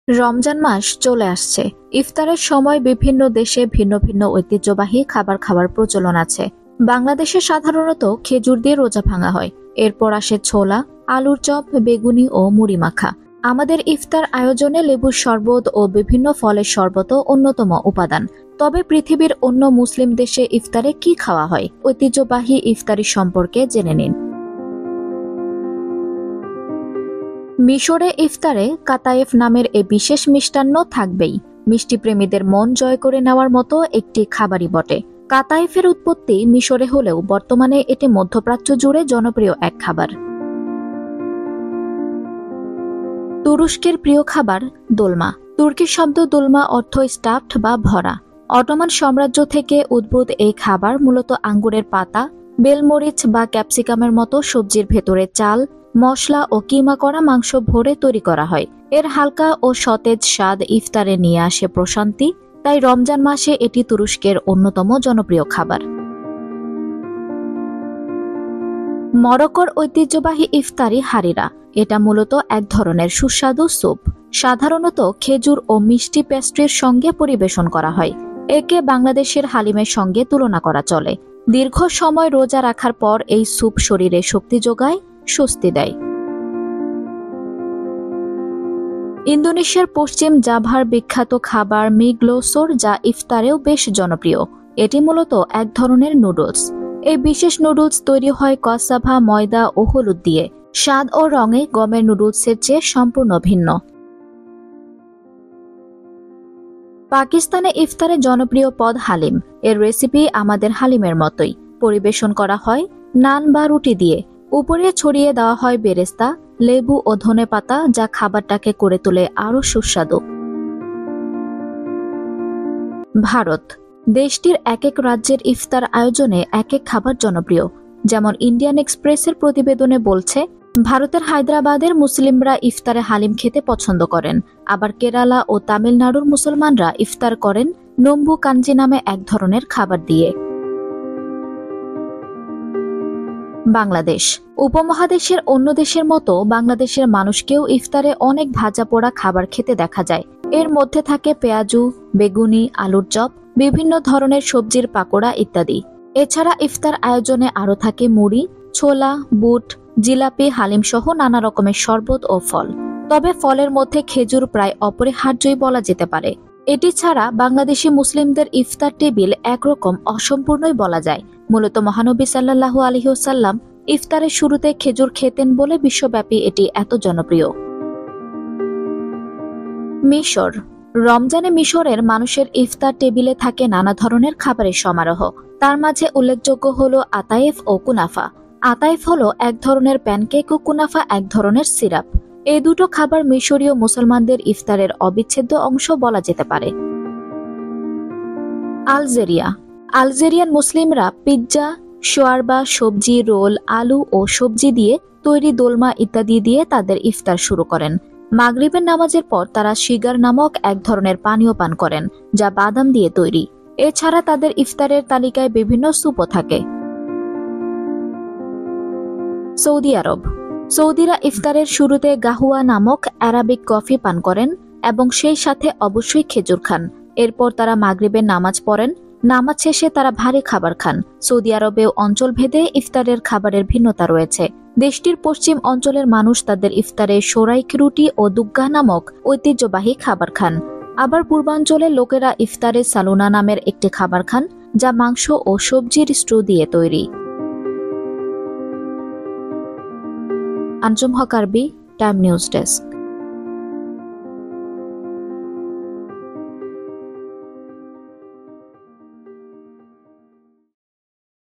রমজান মাস চলে আসছে। ইফতারের সময় বিভিন্ন দেশে ভিন্ন ভিন্ন ঐতিহ্যবাহী খাবার খাওয়ার প্রচলন আছে। বাংলাদেশে সাধারণত খেজুর দিয়ে রোজা ভাঙা হয়। এরপর আসে ছোলা, আলুর চপ, বেগুনি ও মুড়ি মাখা। আমাদের ইফতার আয়োজনে লেবুর শরবত ও বিভিন্ন ফলের শরবতও অন্যতম উপাদান। তবে পৃথিবীর অন্য মুসলিম দেশে ইফতারে কি খাওয়া হয়, ঐতিহ্যবাহী ইফতারি সম্পর্কে জেনে নিন। মিশরে ইফতারে কাতায়েফ নামের এই বিশেষ মিষ্টান্ন থাকবেই। মিষ্টি প্রেমীদের মন জয় করে নেওয়ার মতো একটি খাবারই বটে। কাতায়েফের উৎপত্তি মিশরে হলেও বর্তমানে এটি মধ্যপ্রাচ্য জুড়ে জনপ্রিয় এক খাবার। তুরস্কের প্রিয় খাবার দোলমা। তুর্কি শব্দ দোলমা অর্থ স্টাফড বা ভরা। অটোমান সাম্রাজ্য থেকে উদ্ভূত এই খাবার মূলত আঙ্গুরের পাতা, বেলমরিচ বা ক্যাপসিকামের মতো সবজির ভেতরে চাল, মশলা ও কিমা করা মাংস ভরে তৈরি করা হয়। এর হালকা ও সতেজ স্বাদ ইফতারে নিয়ে আসে প্রশান্তি, তাই রমজান মাসে এটি তুরস্কের অন্যতম জনপ্রিয় খাবার। মরক্কোর ঐতিহ্যবাহী ইফতারি হারিরা। এটা মূলত এক ধরনের সুস্বাদু স্যুপ। সাধারণত খেজুর ও মিষ্টি পেস্ট্রির সঙ্গে পরিবেশন করা হয়। একে বাংলাদেশের হালিমের সঙ্গে তুলনা করা চলে। দীর্ঘ সময় রোজা রাখার পর এই স্যুপ শরীরে শক্তি যোগায়, স্বস্তি দেয়। ইন্দোনেশিয়ার পশ্চিম জাভার বিখ্যাত খাবার মি গ্লোসোর, যা ইফতারেও বেশ জনপ্রিয়। এটি মূলত এক ধরনের নুডলস। এই বিশেষ নুডলস তৈরি হয় কসাভা, ময়দা ও হলুদ দিয়ে। স্বাদ ও রঙে গমের নুডলসের চেয়ে সম্পূর্ণ ভিন্ন। পাকিস্তানে ইফতারে জনপ্রিয় পদ হালিম। এর রেসিপি আমাদের হালিমের মতোই। পরিবেশন করা হয় নান বা রুটি দিয়ে। উপরে ছড়িয়ে দেওয়া হয় বেরেস্তা, লেবু ও ধনেপাতা, যা খাবারটাকে করে তোলে আরও সুস্বাদু। ভারত। দেশটির এক এক রাজ্যের ইফতার আয়োজনে এক এক খাবার জনপ্রিয়। যেমন ইন্ডিয়ান এক্সপ্রেসের প্রতিবেদনে বলছে, ভারতের হায়দ্রাবাদের মুসলিমরা ইফতারে হালিম খেতে পছন্দ করেন। আবার কেরালা ও তামিলনাড়ুর মুসলমানরা ইফতার করেন নম্বু কাঞ্জি নামে এক ধরনের খাবার দিয়ে। বাংলাদেশ। উপমহাদেশের অন্য দেশের মতো বাংলাদেশের মানুষকেও ইফতারে অনেক ভাজা পোড়া খাবার খেতে দেখা যায়। এর মধ্যে থাকে পেঁয়াজু, বেগুনি, আলুর চপ, বিভিন্ন ধরনের সবজির পাকোড়া ইত্যাদি। এছাড়া ইফতার আয়োজনে আরও থাকে মুড়ি, ছোলা, বুট, জিলাপি, হালিম সহ নানা রকমের শরবত ও ফল। তবে ফলের মধ্যে খেজুর প্রায় অপরিহার্যই বলা যেতে পারে। এটি ছাড়া বাংলাদেশি মুসলিমদের ইফতার টেবিল একরকম অসম্পূর্ণই বলা যায়। মূলত মহানবী সাল্লাল্লাহু আলাইহি ওয়াসাল্লাম ইফতারের শুরুতে খেজুর খেতেন বলে বিশ্বব্যাপী এটি এত জনপ্রিয়। মিশর। রমজানে মিশরের মানুষের ইফতার টেবিলে থাকে নানা ধরনের খাবারের সমারোহ। তার মাঝে উল্লেখযোগ্য হল আতায়েফ ও কুনাফা। আতায়েফ হলো এক ধরনের প্যানকেক ও কুনাফা এক ধরনের সিরাপ। এই দুটো খাবার মিশরীয় মুসলমানদের ইফতারের অবিচ্ছেদ্য অংশ বলা যেতে পারে। আলজেরিয়া। আলজেরিয়ান মুসলিমরা পিৎজা, শোয়ারবা, সবজি, রোল, আলু ও সবজি দিয়ে তৈরি দোলমা ইত্যাদি দিয়ে তাদের ইফতার শুরু করেন। মাগরিবের নামাজের পর তারা সিগার নামক এক ধরনের পানীয় পান করেন, যা বাদাম দিয়ে তৈরি। এছাড়া তাদের ইফতারের তালিকায় বিভিন্ন স্যুপও থাকে। সৌদি আরব। সৌদিরা ইফতারের শুরুতে গাহুয়া নামক অ্যারাবিক কফি পান করেন এবং সেই সাথে অবশ্যই খেজুর খান। এরপর তারা মাগরিবের নামাজ পড়েন। নামাজ শেষে তারা ভারী খাবার খান। সৌদি আরবেও অঞ্চলভেদে ইফতারের খাবারের ভিন্নতা রয়েছে। দেশটির পশ্চিম অঞ্চলের মানুষ তাদের ইফতারে সোরাইক রুটি ও দুগ্গা নামক ঐতিহ্যবাহী খাবার খান। আবার পূর্বাঞ্চলের লোকেরা ইফতারে সালুনা নামের একটি খাবার খান, যা মাংস ও সবজির স্ট্রু দিয়ে তৈরি। আঞ্জুম হক আরবি, টাইম নিউজ ডেস্ক।